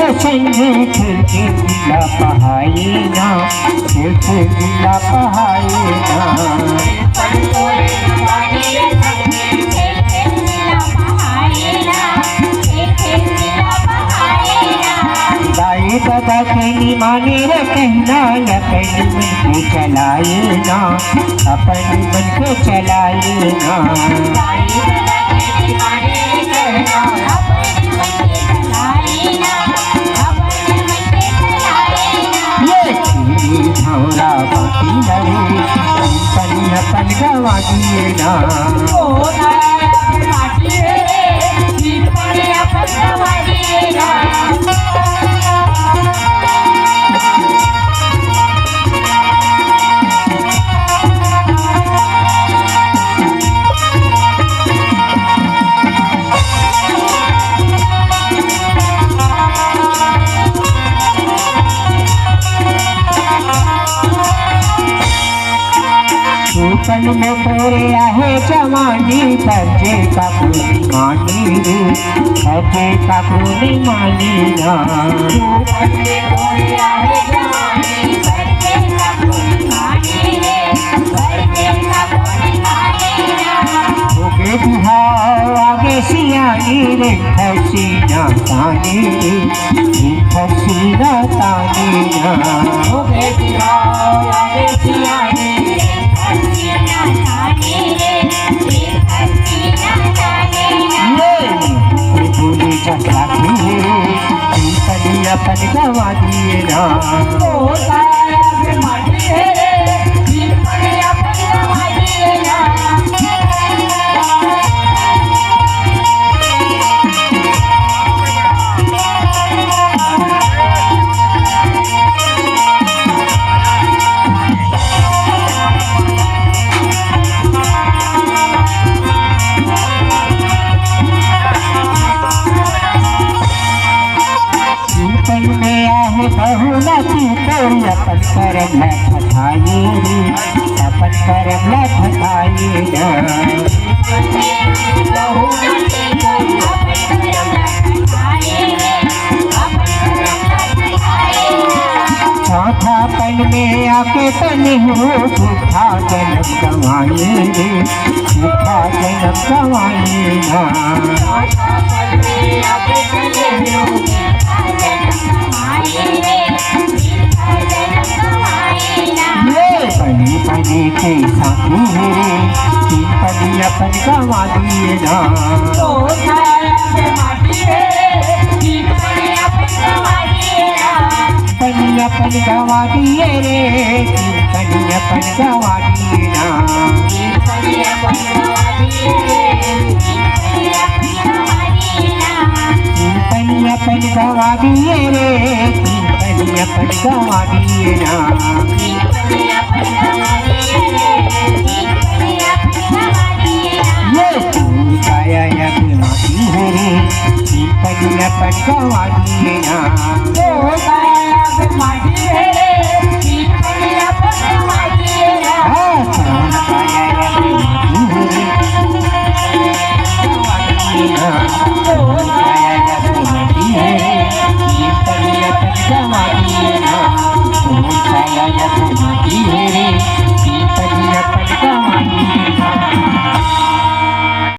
चन्ने खिड़की मिला पहाई ना, खिड़की मिला पहाई ना। दाई दादा कहनी माने रे कहना, अपनी मन के चलाए ना, अपनी मन के चलाए ना। झौरा बाकी लड़ी पनी अपन गवा दिए ना। पन में तोरे आहे जवानी, बजे का पूरी मानी रे, बजे का पूरी मानी ना। पन में तोरे आहे जवानी, बजे का पूरी मानी रे, बजे का पूरी मानी ना। होगे बिहार आगे सियानी रे, हसीना तानी रे, हसीना तानी ना। होगे बिहार आगे सियानी अपन गवा दिए ना। बहुलती तोरी अपन करम न ठठाई रे, अपन करम न ठठाई ना। चौथा पन में आके तनी हो झूठा जन्म गवाई रे, झूठा जन्म गवाई ना। पनी पनी के साथी रे, तीन पनी अपन गवा दिए ना। पनी अपन गवा दिए रे, तीन पनी अपन गवा दिए ना। तीन पनी अपन गवा दिए रे, तीन पनी अपन गवा दिए ना। काया माटी है रे, पनी अपन गवा दिए ना। माटी है रे, पनी अपन गवा दिए ना। Yeah.